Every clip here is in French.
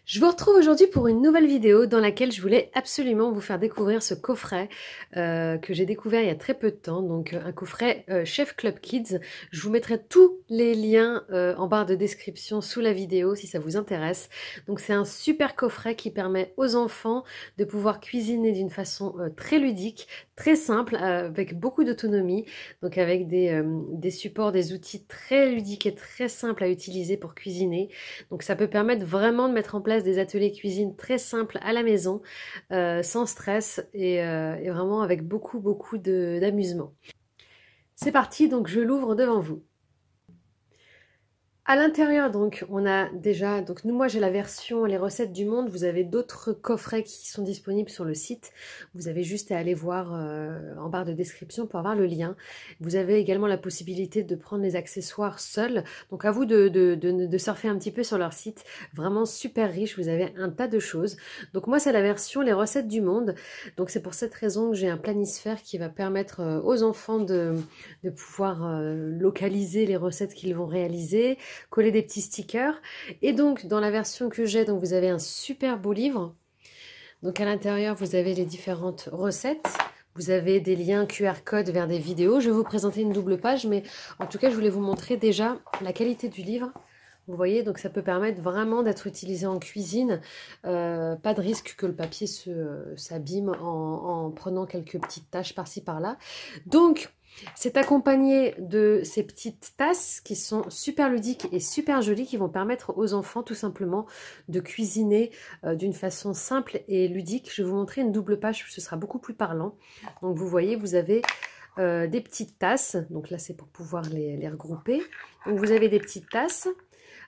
Je vous retrouve aujourd'hui pour une nouvelle vidéo dans laquelle je voulais absolument vous faire découvrir ce coffret que j'ai découvert il y a très peu de temps, donc un coffret Chef Club Kids. Je vous mettrai tous les liens en barre de description sous la vidéo si ça vous intéresse. Donc c'est un super coffret qui permet aux enfants de pouvoir cuisiner d'une façon très ludique, très simple, avec beaucoup d'autonomie, donc avec des supports, des outils très ludiques et très simples à utiliser pour cuisiner. Donc ça peut permettre vraiment de mettre en place des ateliers cuisine très simples à la maison, sans stress et vraiment avec beaucoup d'amusement. C'est parti, donc je l'ouvre devant vous. À l'intérieur, donc, on a déjà, donc moi j'ai la version Les recettes du monde, vous avez d'autres coffrets qui sont disponibles sur le site, vous avez juste à aller voir en barre de description pour avoir le lien. Vous avez également la possibilité de prendre les accessoires seuls, donc à vous de surfer un petit peu sur leur site, vraiment super riche, vous avez un tas de choses. Donc moi c'est la version Les recettes du monde, donc c'est pour cette raison que j'ai un planisphère qui va permettre aux enfants de pouvoir localiser les recettes qu'ils vont réaliser, coller des petits stickers. Et donc dans la version que j'ai, donc vous avez un super beau livre. Donc à l'intérieur vous avez les différentes recettes. Vous avez des liens QR code vers des vidéos. Je vais vous présenter une double page, mais en tout cas je voulais vous montrer déjà la qualité du livre. Vous voyez, donc ça peut permettre vraiment d'être utilisé en cuisine. Pas de risque que le papier s'abîme en prenant quelques petites taches par-ci par-là. Donc c'est accompagné de ces petites tasses qui sont super ludiques et super jolies, qui vont permettre aux enfants tout simplement de cuisiner d'une façon simple et ludique. Je vais vous montrer une double page, ce sera beaucoup plus parlant. Donc vous voyez, vous avez des petites tasses, donc là c'est pour pouvoir les regrouper. Donc vous avez des petites tasses.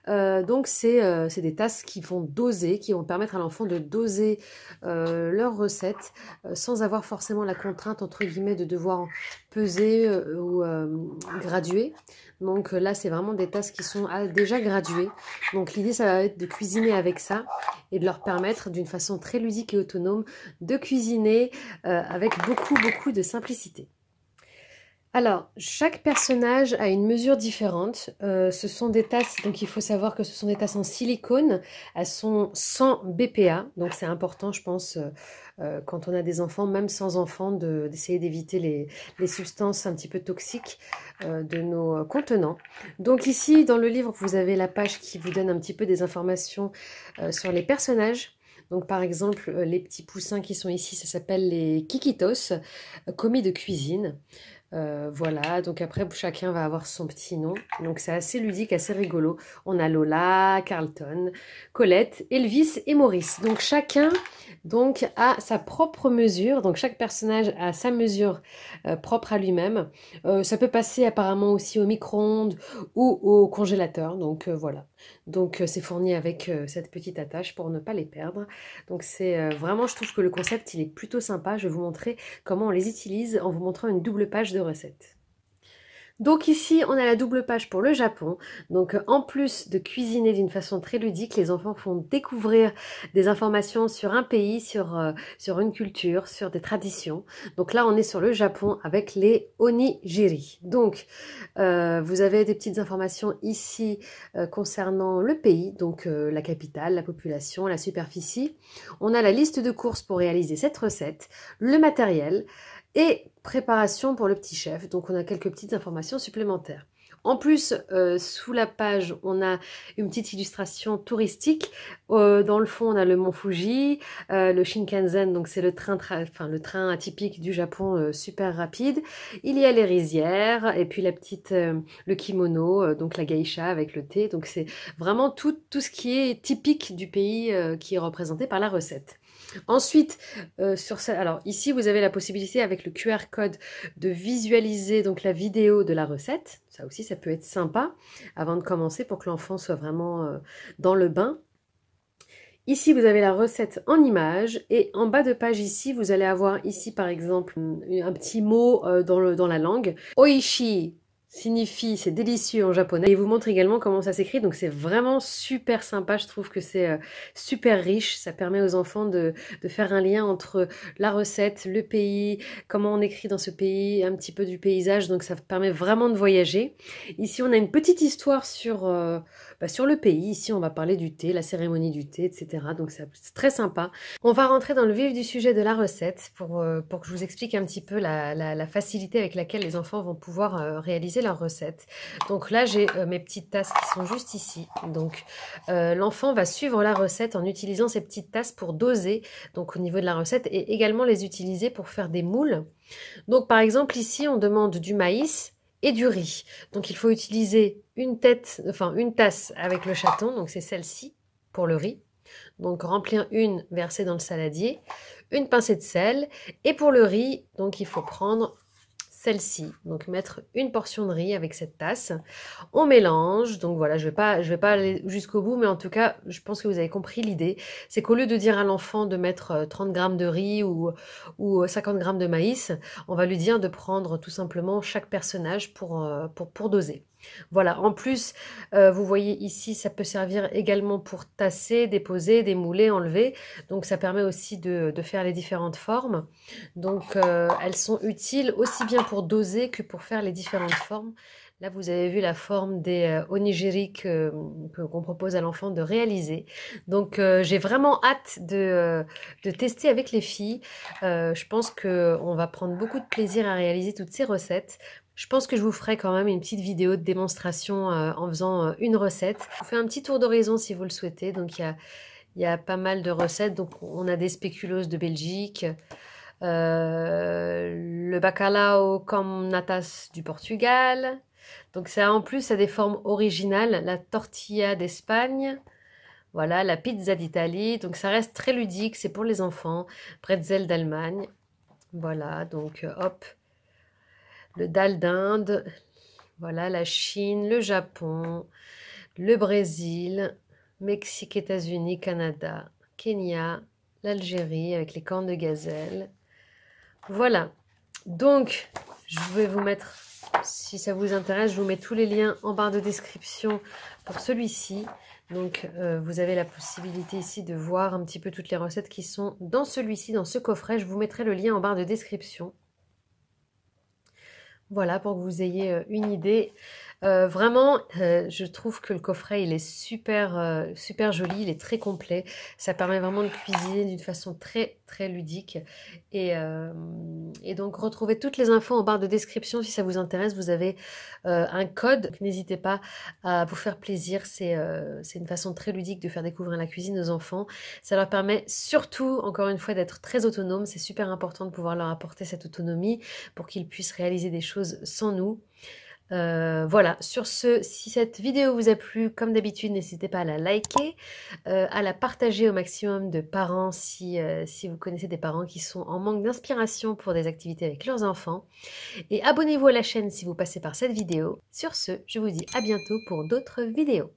Donc c'est des tasses qui vont doser, qui vont permettre à l'enfant de doser leurs recettes sans avoir forcément la contrainte entre guillemets de devoir peser ou graduer. Donc là c'est vraiment des tasses qui sont déjà graduées. Donc l'idée ça va être de cuisiner avec ça et de leur permettre d'une façon très ludique et autonome de cuisiner avec beaucoup de simplicité. Alors, chaque personnage a une mesure différente. Ce sont des tasses, donc il faut savoir que ce sont des tasses en silicone. Elles sont 100 BPA, donc c'est important, je pense, quand on a des enfants, même sans enfants, d'essayer d'éviter les substances un petit peu toxiques de nos contenants. Donc ici, dans le livre, vous avez la page qui vous donne un petit peu des informations sur les personnages. Donc par exemple, les petits poussins qui sont ici, ça s'appelle les Kikitos, commis de cuisine. Voilà, donc après chacun va avoir son petit nom, donc c'est assez ludique, assez rigolo. On a Lola, Carlton, Colette, Elvis et Maurice. Donc chacun donc a sa propre mesure, donc chaque personnage a sa mesure propre à lui-même. Ça peut passer apparemment aussi au micro-ondes ou au congélateur, donc voilà. Donc c'est fourni avec cette petite attache pour ne pas les perdre. Donc c'est vraiment, je trouve que le concept il est plutôt sympa. Je vais vous montrer comment on les utilise en vous montrant une double page de recettes. Donc ici, on a la double page pour le Japon. Donc en plus de cuisiner d'une façon très ludique, les enfants font découvrir des informations sur un pays, sur une culture, sur des traditions. Donc là, on est sur le Japon avec les onigiri. Donc vous avez des petites informations ici concernant le pays, donc la capitale, la population, la superficie. On a la liste de courses pour réaliser cette recette, le matériel et préparation pour le petit chef. Donc on a quelques petites informations supplémentaires. En plus, sous la page, on a une petite illustration touristique. Dans le fond, on a le mont Fuji, le Shinkansen, donc c'est le train atypique du Japon, super rapide. Il y a les rizières et puis le kimono, donc la geisha avec le thé. Donc c'est vraiment tout ce qui est typique du pays qui est représenté par la recette. Ensuite, alors ici vous avez la possibilité avec le QR code de visualiser donc la vidéo de la recette. Ça aussi, ça peut être sympa avant de commencer pour que l'enfant soit vraiment dans le bain. Ici, vous avez la recette en images et en bas de page ici, vous allez avoir ici par exemple un petit mot dans la langue. Oishi, signifie c'est délicieux en japonais. Et il vous montre également comment ça s'écrit, donc c'est vraiment super sympa, je trouve que c'est super riche, ça permet aux enfants de faire un lien entre la recette, le pays, comment on écrit dans ce pays, un petit peu du paysage, donc ça permet vraiment de voyager. Ici on a une petite histoire sur le pays, ici on va parler du thé, la cérémonie du thé, etc. Donc c'est très sympa. On va rentrer dans le vif du sujet de la recette pour que je vous explique un petit peu la facilité avec laquelle les enfants vont pouvoir réaliser leur recette. Donc là, j'ai mes petites tasses qui sont juste ici. Donc l'enfant va suivre la recette en utilisant ces petites tasses pour doser donc au niveau de la recette et également les utiliser pour faire des moules. Donc par exemple ici, on demande du maïs et du riz. Donc il faut utiliser une tasse avec le chaton, donc c'est celle-ci pour le riz. Donc remplir une, verser dans le saladier, une pincée de sel. Et pour le riz, donc il faut prendre celle-ci. Donc mettre une portion de riz avec cette tasse. On mélange. Donc voilà, je vais pas aller jusqu'au bout, mais en tout cas, je pense que vous avez compris l'idée. C'est qu'au lieu de dire à l'enfant de mettre 30 grammes de riz ou 50 grammes de maïs, on va lui dire de prendre tout simplement chaque personnage pour doser. Voilà, en plus, vous voyez ici, ça peut servir également pour tasser, déposer, démouler, enlever. Donc ça permet aussi de faire les différentes formes. Donc elles sont utiles aussi bien pour doser que pour faire les différentes formes. Là, vous avez vu la forme des onigiri qu'on propose à l'enfant de réaliser. Donc, j'ai vraiment hâte de tester avec les filles. Je pense qu'on va prendre beaucoup de plaisir à réaliser toutes ces recettes. Je pense que je vous ferai quand même une petite vidéo de démonstration en faisant une recette. Je vous fais un petit tour d'horizon si vous le souhaitez. Donc, il y a pas mal de recettes. Donc, on a des spéculoos de Belgique, le bacalhau com natas du Portugal. Donc ça en plus a des formes originales, la tortilla d'Espagne, voilà, la pizza d'Italie, donc ça reste très ludique, c'est pour les enfants, bretzel d'Allemagne, voilà, donc hop, le dalle d'Inde, voilà, la Chine, le Japon, le Brésil, Mexique, États-Unis, Canada, Kenya, l'Algérie avec les cornes de gazelle, voilà, donc je vais vous mettre... Si ça vous intéresse, je vous mets tous les liens en barre de description pour celui-ci. Donc, vous avez la possibilité ici de voir un petit peu toutes les recettes qui sont dans celui-ci, dans ce coffret. Je vous mettrai le lien en barre de description. Voilà, pour que vous ayez une idée. Vraiment, je trouve que le coffret, il est super, super joli, il est très complet. Ça permet vraiment de cuisiner d'une façon très, très ludique. Et donc, retrouvez toutes les infos en barre de description si ça vous intéresse. Vous avez un code, n'hésitez pas à vous faire plaisir. C'est une façon très ludique de faire découvrir la cuisine aux enfants. Ça leur permet surtout, encore une fois, d'être très autonomes. C'est super important de pouvoir leur apporter cette autonomie pour qu'ils puissent réaliser des choses sans nous. Voilà, sur ce, si cette vidéo vous a plu, comme d'habitude, n'hésitez pas à la liker, à la partager au maximum de parents si vous connaissez des parents qui sont en manque d'inspiration pour des activités avec leurs enfants. Et abonnez-vous à la chaîne si vous passez par cette vidéo. Sur ce, je vous dis à bientôt pour d'autres vidéos.